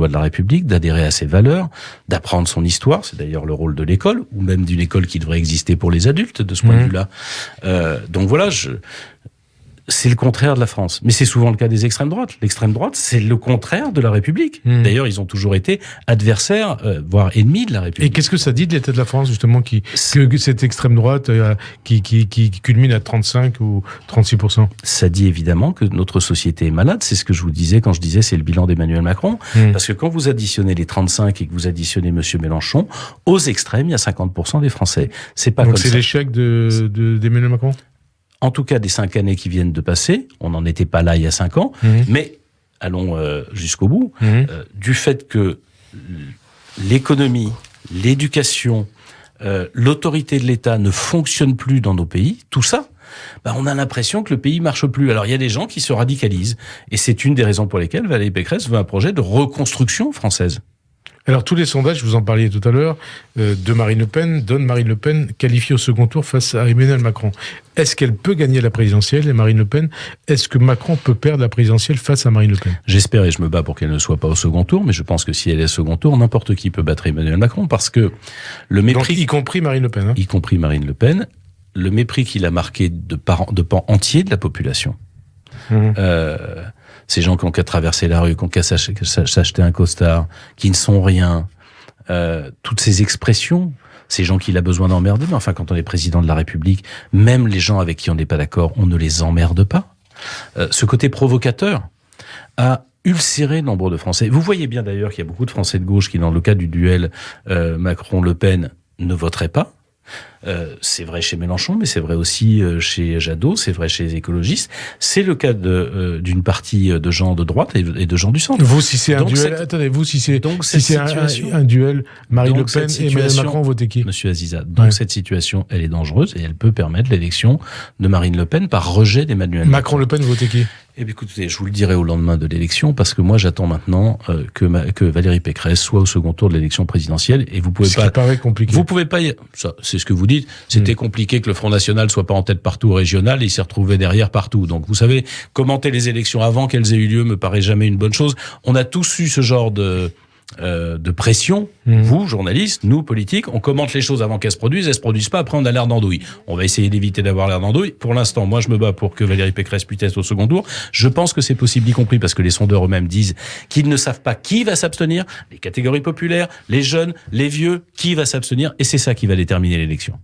de la République, d'adhérer à ses valeurs, d'apprendre son histoire. C'est d'ailleurs le rôle de l'école, ou même d'une école qui devrait exister pour les adultes, de ce point de vue-là. Donc voilà, c'est le contraire de la France. Mais c'est souvent le cas des extrêmes droites. L'extrême droite, c'est le contraire de la République. D'ailleurs, ils ont toujours été adversaires, voire ennemis de la République. Et qu'est-ce que ça dit de l'état de la France, justement, que cette extrême droite qui culmine à 35 ou 36%? Ça dit évidemment que notre société est malade. C'est ce que je vous disais quand je disais c'est le bilan d'Emmanuel Macron. Parce que quand vous additionnez les 35 et que vous additionnez M. Mélenchon, aux extrêmes, il y a 50% des Français. C'est pas donc comme ça. Donc c'est l'échec d'Emmanuel Macron ? En tout cas, des 5 années qui viennent de passer, on n'en était pas là il y a 5 ans, mais allons jusqu'au bout, du fait que l'économie, l'éducation, l'autorité de l'État ne fonctionne plus dans nos pays, tout ça, on a l'impression que le pays marche plus. Alors il y a des gens qui se radicalisent, et c'est une des raisons pour lesquelles Valérie Pécresse veut un projet de reconstruction française. Alors tous les sondages, vous en parliez tout à l'heure, de Marine Le Pen, donnent Marine Le Pen qualifiée au second tour face à Emmanuel Macron. Est-ce qu'elle peut gagner la présidentielle, et Marine Le Pen? Est-ce que Macron peut perdre la présidentielle face à Marine Le Pen? J'espère et je me bats pour qu'elle ne soit pas au second tour, mais je pense que si elle est au second tour, n'importe qui peut battre Emmanuel Macron, parce que le mépris... Donc, y compris Marine Le Pen. Hein. Y compris Marine Le Pen, le mépris qu'il a marqué de pans entiers de la population. Ces gens qui ont qu'à traverser la rue, qui ont qu'à s'acheter un costard, qui ne sont rien, toutes ces expressions, ces gens qu'il a besoin d'emmerder, mais enfin, quand on est président de la République, même les gens avec qui on n'est pas d'accord, on ne les emmerde pas. Ce côté provocateur a ulcéré nombre de Français. Vous voyez bien d'ailleurs qu'il y a beaucoup de Français de gauche qui, dans le cas du duel Macron-Le Pen, ne voteraient pas. C'est vrai chez Mélenchon, mais c'est vrai aussi chez Jadot, c'est vrai chez les écologistes. C'est le cas d'une partie de gens de droite et de gens du centre. Vous, si c'est un duel, attendez, vous, si c'est un duel, Marine Le Pen et Emmanuel Macron, votez qui? Monsieur Aziza, donc cette situation, elle est dangereuse et elle peut permettre l'élection de Marine Le Pen par rejet d'Emmanuel Macron. Macron-Le Pen, votez qui? Eh bien, écoutez, je vous le dirai au lendemain de l'élection, parce que moi, j'attends maintenant que Valérie Pécresse soit au second tour de l'élection présidentielle, et vous pouvez pas. Ça paraît compliqué. Vous pouvez pas. Ça, c'est ce que vous dites. C'était compliqué que le Front National soit pas en tête partout au régional, et il s'est retrouvé derrière partout. Donc, vous savez, commenter les élections avant qu'elles aient eu lieu me paraît jamais une bonne chose. On a tous eu ce genre de pression, vous, journalistes, nous, politiques, on commente les choses avant qu'elles se produisent pas, après on a l'air d'andouille. On va essayer d'éviter d'avoir l'air d'andouille. Pour l'instant, moi je me bats pour que Valérie Pécresse puisse être au second tour. Je pense que c'est possible, y compris parce que les sondeurs eux-mêmes disent qu'ils ne savent pas qui va s'abstenir, les catégories populaires, les jeunes, les vieux, qui va s'abstenir, et c'est ça qui va déterminer l'élection.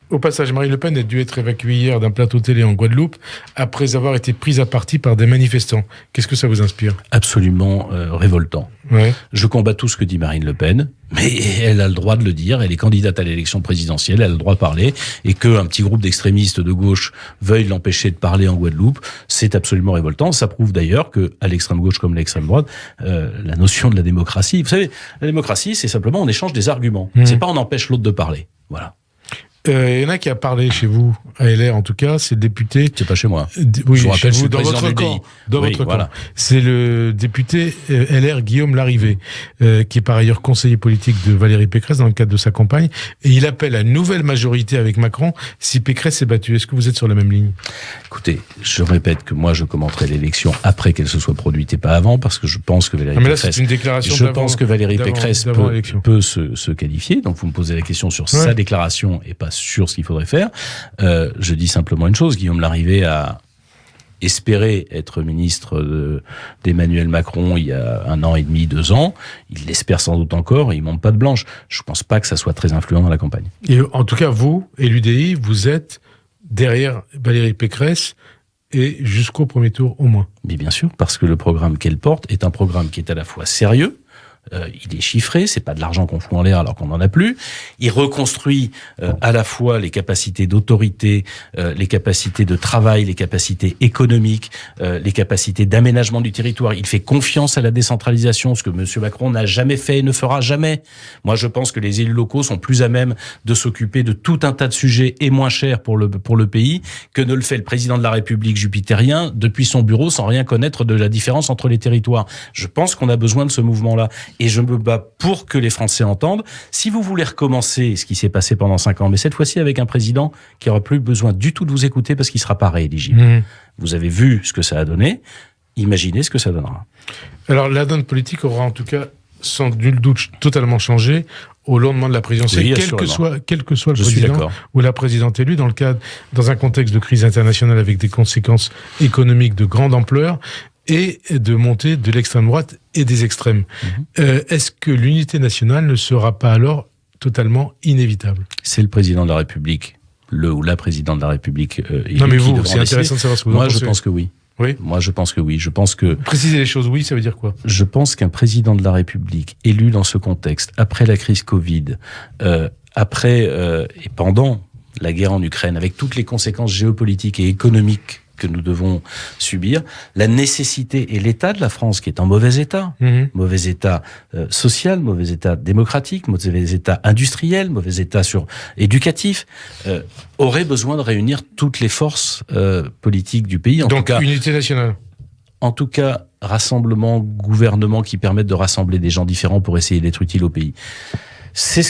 Au passage, Marine Le Pen a dû être évacuée hier d'un plateau télé en Guadeloupe après avoir été prise à partie par des manifestants. Qu'est-ce que ça vous inspire? Absolument révoltant. Ouais. Je combats tout ce que dit Marine Le Pen, mais elle a le droit de le dire, elle est candidate à l'élection présidentielle, elle a le droit de parler, et qu'un petit groupe d'extrémistes de gauche veuille l'empêcher de parler en Guadeloupe, c'est absolument révoltant. Ça prouve d'ailleurs que, à l'extrême gauche comme à l'extrême droite, la notion de la démocratie, vous savez, la démocratie, c'est simplement on échange des arguments. C'est pas on empêche l'autre de parler. Voilà. Il y en a qui a parlé chez vous, à LR en tout cas, c'est le député... C'est pas chez moi. Oui, je vous rappelle, chez vous, c'est dans votre camp. Dans votre camp. C'est le député LR Guillaume Larrivé, qui est par ailleurs conseiller politique de Valérie Pécresse dans le cadre de sa campagne, et il appelle à une nouvelle majorité avec Macron si Pécresse est battue. Est-ce que vous êtes sur la même ligne? Écoutez, je répète que moi je commenterai l'élection après qu'elle se soit produite et pas avant, parce que je pense que Valérie Pécresse... Mais là, c'est une déclaration peut se qualifier, donc vous me posez la question sur sa déclaration et pas sur ce qu'il faudrait faire. Je dis simplement une chose, Guillaume Larrivé a espéré être ministre d'Emmanuel Macron il y a 1 an et demi, 2 ans. Il l'espère sans doute encore, et il monte pas de blanche. Je pense pas que ça soit très influent dans la campagne. Et en tout cas, vous et l'UDI, vous êtes derrière Valérie Pécresse et jusqu'au premier tour au moins. Mais bien sûr, parce que le programme qu'elle porte est un programme qui est à la fois sérieux, il est chiffré, c'est pas de l'argent qu'on fout en l'air alors qu'on n'en a plus. Il reconstruit à la fois les capacités d'autorité, les capacités de travail, les capacités économiques, les capacités d'aménagement du territoire. Il fait confiance à la décentralisation, ce que M. Macron n'a jamais fait et ne fera jamais. Moi, je pense que les élus locaux sont plus à même de s'occuper de tout un tas de sujets et moins chers pour le pays que ne le fait le président de la République jupitérien depuis son bureau sans rien connaître de la différence entre les territoires. Je pense qu'on a besoin de ce mouvement-là. Et je me bats pour que les Français entendent. Si vous voulez recommencer ce qui s'est passé pendant 5 ans, mais cette fois-ci avec un président qui n'aura plus besoin du tout de vous écouter parce qu'il ne sera pas rééligible. Vous avez vu ce que ça a donné. Imaginez ce que ça donnera. Alors, la donne politique aura en tout cas, sans nul doute, totalement changé au lendemain de la présidentielle, oui, quel que soit le président ou la présidente élue, dans un contexte de crise internationale avec des conséquences économiques de grande ampleur, et de montée de l'extrême droite et des extrêmes. Est-ce que l'unité nationale ne sera pas alors totalement inévitable? C'est le président de la République, le ou la présidente de la République. Non mais vous, c'est intéressant de savoir ce que vous en pensez. Moi, je pense que oui. Oui. Moi, je pense que oui. Je pense que... Préciser les choses, oui, ça veut dire quoi? Je pense qu'un président de la République élu dans ce contexte, après la crise Covid, et pendant la guerre en Ukraine, avec toutes les conséquences géopolitiques et économiques que nous devons subir, la nécessité et l'état de la France qui est en mauvais état, mauvais état social, mauvais état démocratique, mauvais état industriel, mauvais état éducatif, aurait besoin de réunir toutes les forces politiques du pays. Donc unité nationale. En tout cas, rassemblement, gouvernement qui permettent de rassembler des gens différents pour essayer d'être utile au pays.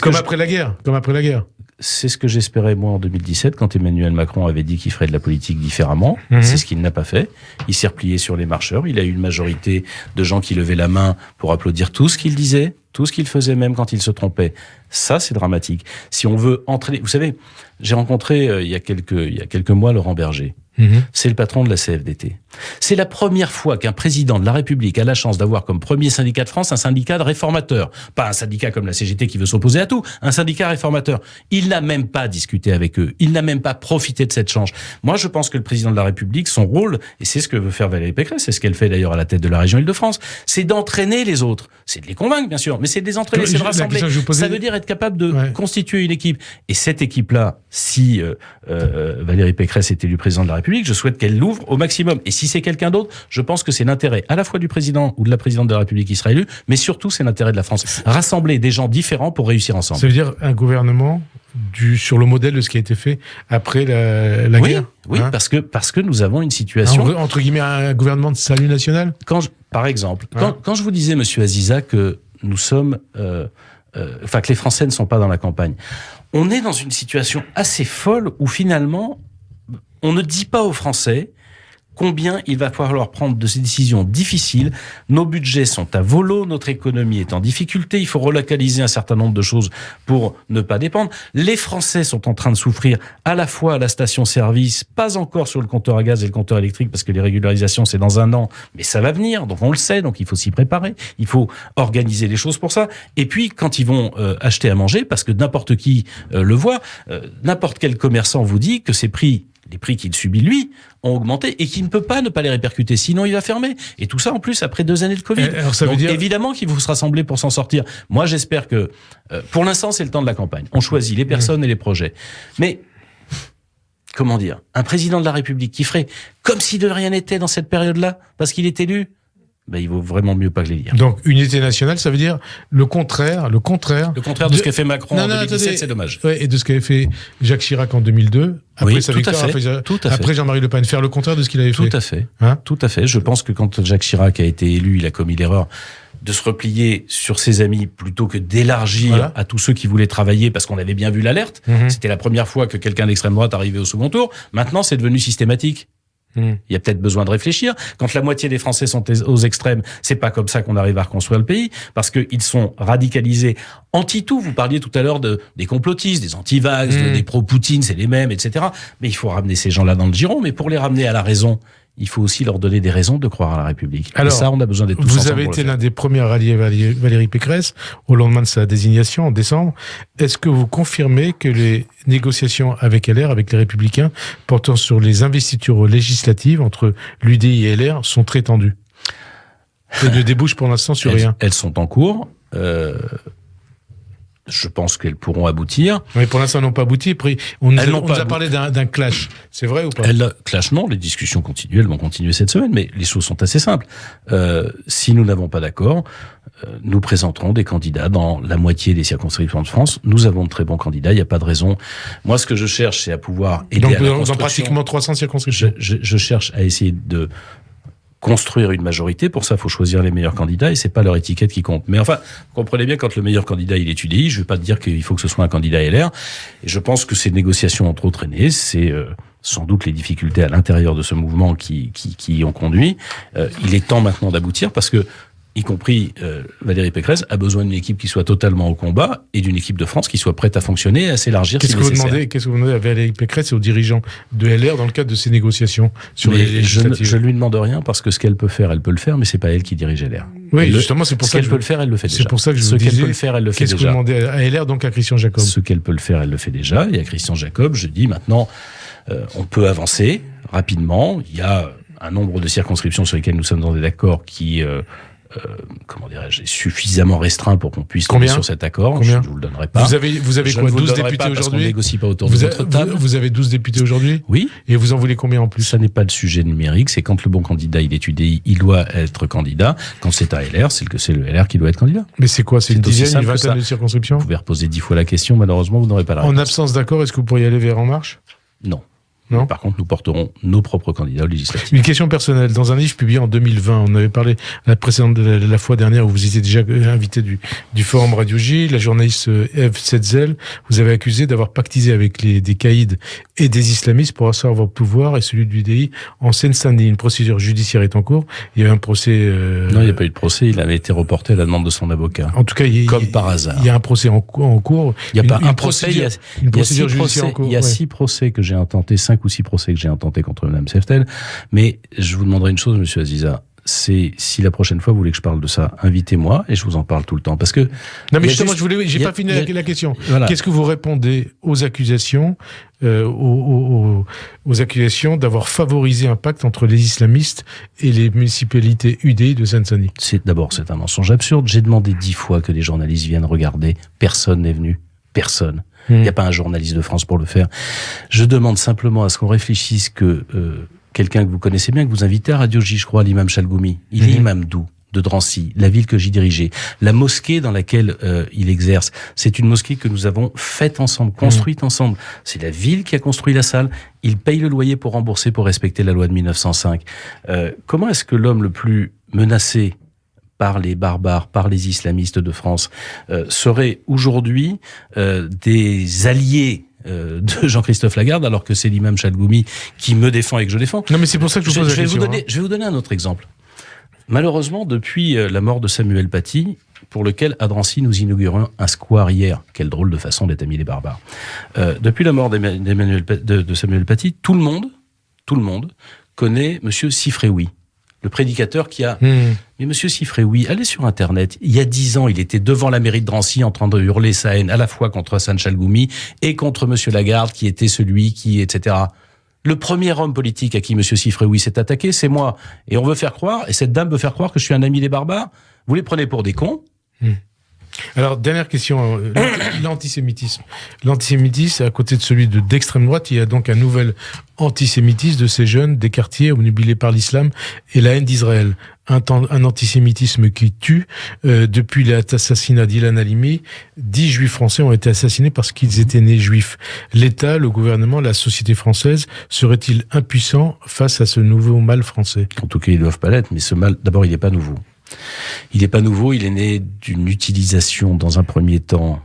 Comme après la guerre. C'est ce que j'espérais, moi, en 2017, quand Emmanuel Macron avait dit qu'il ferait de la politique différemment. C'est ce qu'il n'a pas fait. Il s'est replié sur les marcheurs. Il a eu une majorité de gens qui levaient la main pour applaudir tout ce qu'il disait, tout ce qu'il faisait, même quand il se trompait. Ça, c'est dramatique. Si on veut entraîner... Vous savez, j'ai rencontré, il y a quelques mois, Laurent Berger. C'est le patron de la CFDT. C'est la première fois qu'un président de la République a la chance d'avoir comme premier syndicat de France un syndicat de réformateurs. Pas un syndicat comme la CGT qui veut s'opposer à tout, un syndicat réformateur. Il n'a même pas discuté avec eux. Il n'a même pas profité de cette chance. Moi, je pense que le président de la République, son rôle, et c'est ce que veut faire Valérie Pécresse, c'est ce qu'elle fait d'ailleurs à la tête de la région Île-de-France, c'est d'entraîner les autres. C'est de les convaincre, bien sûr, mais c'est de les entraîner, c'est de rassembler. Ça veut dire être capable de constituer une équipe. Et cette équipe-là, si Valérie Pécresse est élue président de la République, je souhaite qu'elle l'ouvre au maximum. Et si c'est quelqu'un d'autre, je pense que c'est l'intérêt à la fois du président ou de la présidente de la République qui sera élu, mais surtout c'est l'intérêt de la France. Rassembler des gens différents pour réussir ensemble. Ça veut dire un gouvernement sur le modèle de ce qui a été fait après la guerre. Oui, parce que nous avons une situation... Entre guillemets, un gouvernement de salut national. Par exemple, quand je vous disais, monsieur Aziza, que nous sommes... que les Français ne sont pas dans la campagne. On est dans une situation assez folle où finalement, on ne dit pas aux Français combien il va falloir prendre de ces décisions difficiles. Nos budgets sont à volo, notre économie est en difficulté, il faut relocaliser un certain nombre de choses pour ne pas dépendre. Les Français sont en train de souffrir à la fois à la station-service, pas encore sur le compteur à gaz et le compteur électrique, parce que les régularisations, c'est dans un an, mais ça va venir, donc on le sait, donc il faut s'y préparer, il faut organiser les choses pour ça. Et puis, quand ils vont acheter à manger, parce que n'importe qui le voit, n'importe quel commerçant vous dit que les prix qu'il subit, lui, ont augmenté et qu'il ne peut pas ne pas les répercuter. Sinon, il va fermer. Et tout ça, en plus, après 2 années de Covid. Alors, ça veut dire... évidemment qu'il faut se rassembler pour s'en sortir. Moi, j'espère que... pour l'instant, c'est le temps de la campagne. On choisit les personnes et les projets. Mais, comment dire, un président de la République qui ferait comme si de rien n'était dans cette période-là, parce qu'il est élu, il vaut vraiment mieux pas que les lire. Donc, unité nationale, ça veut dire le contraire de ce qu'a fait Macron en 2017, c'est dommage. Ouais, et de ce qu'avait fait Jacques Chirac en 2002, après sa victoire, après Jean-Marie Le Pen, faire le contraire de ce qu'il avait fait. Tout à fait. Tout à fait. Je pense que quand Jacques Chirac a été élu, il a commis l'erreur de se replier sur ses amis plutôt que d'élargir à tous ceux qui voulaient travailler, parce qu'on avait bien vu l'alerte. C'était la première fois que quelqu'un d'extrême droite arrivait au second tour. Maintenant, c'est devenu systématique. Il y a peut-être besoin de réfléchir. Quand la moitié des Français sont aux extrêmes, c'est pas comme ça qu'on arrive à reconstruire le pays, parce qu'ils sont radicalisés anti-tout. Vous parliez tout à l'heure des complotistes, des anti-vax, des pro-Poutine, c'est les mêmes, etc. Mais il faut ramener ces gens-là dans le giron. Mais pour les ramener à la raison, il faut aussi leur donner des raisons de croire à la République. Alors, et ça, on a besoin d'être tous ensemble. Vous avez été l'un des premiers à rallier Valérie Pécresse au lendemain de sa désignation en décembre. Est-ce que vous confirmez que les négociations avec LR, avec les Républicains, portant sur les investitures législatives entre l'UDI et LR sont très tendues et ne débouchent pour l'instant sur rien? Elles sont en cours. Je pense qu'elles pourront aboutir. Mais pour l'instant, elles n'ont pas abouti. On nous a parlé d'un clash. C'est vrai ou pas? Clash, non. Les discussions continuent. Elles vont continuer cette semaine. Mais les choses sont assez simples. Si nous n'avons pas d'accord, nous présenterons des candidats dans la moitié des circonscriptions de France. Nous avons de très bons candidats. Il n'y a pas de raison. Moi, ce que je cherche, c'est à pouvoir aider à la construction. Dans pratiquement 300 circonscriptions. Je cherche à essayer de construire une majorité. Pour ça, il faut choisir les meilleurs candidats et c'est pas leur étiquette qui compte. Mais enfin, vous comprenez bien, quand le meilleur candidat, il est UDI, je vais pas te dire qu'il faut que ce soit un candidat LR. Et je pense que ces négociations ont trop traîné. C'est sans doute les difficultés à l'intérieur de ce mouvement qui y ont conduit. Il est temps maintenant d'aboutir parce que, y compris Valérie Pécresse, a besoin d'une équipe qui soit totalement au combat et d'une équipe de France qui soit prête à fonctionner et à s'élargir si nécessaire. Qu'est-ce que vous demandez à Valérie Pécresse et aux dirigeants de LR dans le cadre de ces négociations sur les législatives? Je lui demande rien parce que ce qu'elle peut faire, elle peut le faire, mais c'est pas elle qui dirige LR. Oui, justement, c'est pour ça qu'elle peut le faire, elle le fait déjà. C'est pour ça que je vous disais, ce qu'elle peut le faire, elle le fait déjà. Qu'est-ce que vous demandez à LR, donc à Christian Jacob? Ce qu'elle peut le faire, elle le fait déjà. Et à Christian Jacob, je dis maintenant, on peut avancer rapidement. Il y a un nombre de circonscriptions sur lesquelles nous sommes dans des accords qui comment dirais-je, suffisamment restreint pour qu'on puisse tomber sur cet accord. Combien ? Je ne vous le donnerai pas. Vous avez quoi, 12 députés aujourd'hui ? On négocie pas autour de votre table. Vous avez 12 députés aujourd'hui ? Oui. Et vous en voulez combien en plus ? Ça n'est pas le sujet numérique, c'est quand le bon candidat il est UDI, il doit être candidat. Quand c'est un LR, c'est le LR qui doit être candidat. Mais c'est quoi ? C'est une dizaine, une vingtaine de circonscriptions ? Vous pouvez reposer 10 fois la question, malheureusement vous n'aurez pas la réponse. En absence d'accord, est-ce que vous pourriez aller vers En Marche ? Non. Non. Par contre, nous porterons nos propres candidats aux législatives. Une question personnelle. Dans un livre publié en 2020, on avait parlé la fois dernière où vous étiez déjà invité du Forum Radio J, la journaliste Eve Setzel, vous avez accusé d'avoir pactisé avec des caïds et des islamistes pour asseoir votre pouvoir et celui du UDI en Seine-Saint-Denis. Une procédure judiciaire est en cours. Il y a eu un procès... Non, il n'y a pas eu de procès. Il avait été reporté à la demande de son avocat. En tout cas, comme par hasard. Il y a un procès en cours. Il n'y a pas un procès. Une procédure judiciaire en cours. Il y a 6 procès que j'ai intentés, 5 ou 6 procès que j'ai intentés contre Mme Seftel. Mais je vous demanderai une chose, Monsieur Aziza. C'est si la prochaine fois vous voulez que je parle de ça, invitez-moi et je vous en parle tout le temps. Parce que non, mais justement, j'ai pas fini la question. Voilà. Qu'est-ce que vous répondez aux accusations, aux accusations d'avoir favorisé un pacte entre les islamistes et les municipalités UDI de Seine-Saint-Denis ? C'est un mensonge absurde. J'ai demandé 10 fois que des journalistes viennent regarder. Personne n'est venu. Personne. Il n'y a pas un journaliste de France pour le faire. Je demande simplement à ce qu'on réfléchisse que quelqu'un que vous connaissez bien, que vous invitez à Radio J, je crois, l'imam Chalgoumi. Il est imam d'où ? De Drancy, la ville que j'y dirigeais. La mosquée dans laquelle il exerce, c'est une mosquée que nous avons faite ensemble, construite ensemble. C'est la ville qui a construit la salle. Il paye le loyer pour rembourser, pour respecter la loi de 1905. Comment est-ce que l'homme le plus menacé par les barbares, par les islamistes de France, seraient aujourd'hui des alliés de Jean-Christophe Lagarde, alors que c'est l'imam Chalgoumi qui me défend et que je défends. Non, mais c'est pour ça que je vous pose la question. Je vais vous donner un autre exemple. Malheureusement, depuis la mort de Samuel Paty, pour lequel à Drancy nous inaugurons un square hier, quelle drôle de façon d'être amis les barbares. Depuis la mort de Samuel Paty, tout le monde connaît Monsieur Sifreoui, le prédicateur qui a... Mais Monsieur Sifreoui, allez sur Internet. Il y a 10 ans, il était devant la mairie de Drancy en train de hurler sa haine à la fois contre Hassan Chalgoumi et contre Monsieur Lagarde, qui était celui qui, etc. Le premier homme politique à qui Monsieur Sifreoui s'est attaqué, c'est moi. Et on veut faire croire, et cette dame veut faire croire que je suis un ami des barbares. Vous les prenez pour des cons ? Alors, dernière question, l'antisémitisme. L'antisémitisme, à côté de celui d'extrême droite, il y a donc un nouvel antisémitisme de ces jeunes des quartiers obnubilés par l'islam et la haine d'Israël. Un antisémitisme qui tue. Depuis l'assassinat d'Ilan Halimi, 10 juifs français ont été assassinés parce qu'ils étaient nés juifs. L'État, le gouvernement, la société française serait-il impuissant face à ce nouveau mal français ? En tout cas, ils ne doivent pas l'être, mais ce mal, d'abord, il n'est pas nouveau. Il n'est pas nouveau, il est né d'une utilisation, dans un premier temps,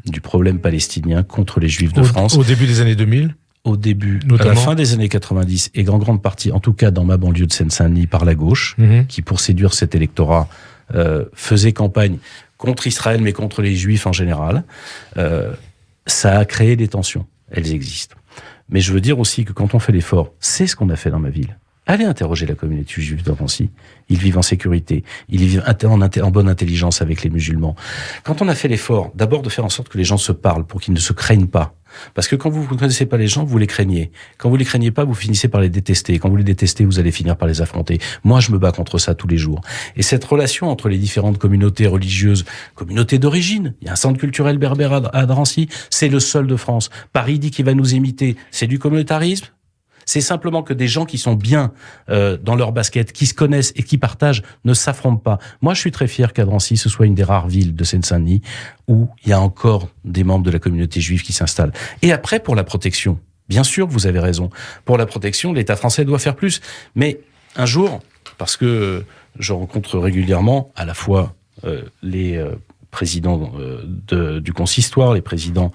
du problème palestinien contre les Juifs de France. Au début des années 2000 ? Au début, notamment, à la fin des années 90, et en grande partie, en tout cas dans ma banlieue de Seine-Saint-Denis, par la gauche, qui, pour séduire cet électorat, faisait campagne contre Israël, mais contre les Juifs en général. Ça a créé des tensions. Elles existent. Mais je veux dire aussi que quand on fait l'effort, c'est ce qu'on a fait dans ma ville. Allez interroger la communauté juive de Drancy. Ils vivent en sécurité. Ils vivent en bonne intelligence avec les musulmans. Quand on a fait l'effort, d'abord de faire en sorte que les gens se parlent pour qu'ils ne se craignent pas. Parce que quand vous ne connaissez pas les gens, vous les craignez. Quand vous les craignez pas, vous finissez par les détester. Quand vous les détestez, vous allez finir par les affronter. Moi, je me bats contre ça tous les jours. Et cette relation entre les différentes communautés religieuses, communautés d'origine, il y a un centre culturel berbère à Drancy, c'est le seul de France. Paris dit qu'il va nous imiter. C'est du communautarisme? C'est simplement que des gens qui sont bien dans leur basket, qui se connaissent et qui partagent, ne s'affrontent pas. Moi, je suis très fier qu'à Drancy, ce soit une des rares villes de Seine-Saint-Denis où il y a encore des membres de la communauté juive qui s'installent. Et après, pour la protection, bien sûr, vous avez raison. Pour la protection, l'État français doit faire plus. Mais un jour, parce que je rencontre régulièrement à la fois les présidents du consistoire, les présidents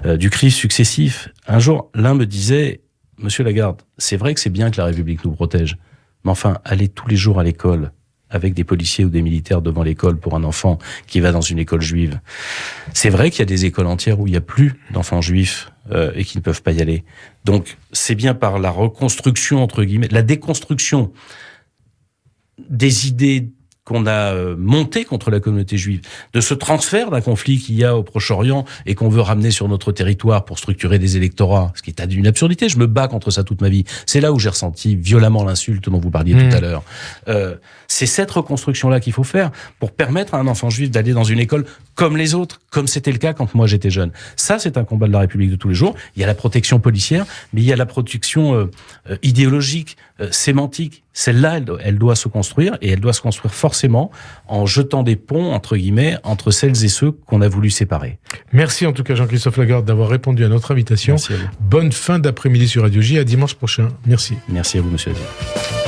du CRIF successifs, un jour, l'un me disait... Monsieur Lagarde, c'est vrai que c'est bien que la République nous protège, mais enfin, aller tous les jours à l'école avec des policiers ou des militaires devant l'école pour un enfant qui va dans une école juive. C'est vrai qu'il y a des écoles entières où il n'y a plus d'enfants juifs et qui ne peuvent pas y aller. Donc, c'est bien par la reconstruction, entre guillemets, la déconstruction des idées qu'on a monté contre la communauté juive, de ce transfert d'un conflit qu'il y a au Proche-Orient et qu'on veut ramener sur notre territoire pour structurer des électorats, ce qui est une absurdité. Je me bats contre ça toute ma vie. C'est là où j'ai ressenti violemment l'insulte dont vous parliez tout à l'heure. C'est cette reconstruction-là qu'il faut faire pour permettre à un enfant juif d'aller dans une école comme les autres, comme c'était le cas quand moi j'étais jeune. Ça, c'est un combat de la République de tous les jours. Il y a la protection policière, mais il y a la protection idéologique, sémantique. Celle-là, elle doit se construire, et elle doit se construire forcément en jetant des ponts, entre guillemets, entre celles et ceux qu'on a voulu séparer. Merci en tout cas Jean-Christophe Lagarde d'avoir répondu à notre invitation. Merci à vous. Bonne fin d'après-midi sur Radio J, à dimanche prochain. Merci. Merci à vous, monsieur Azir.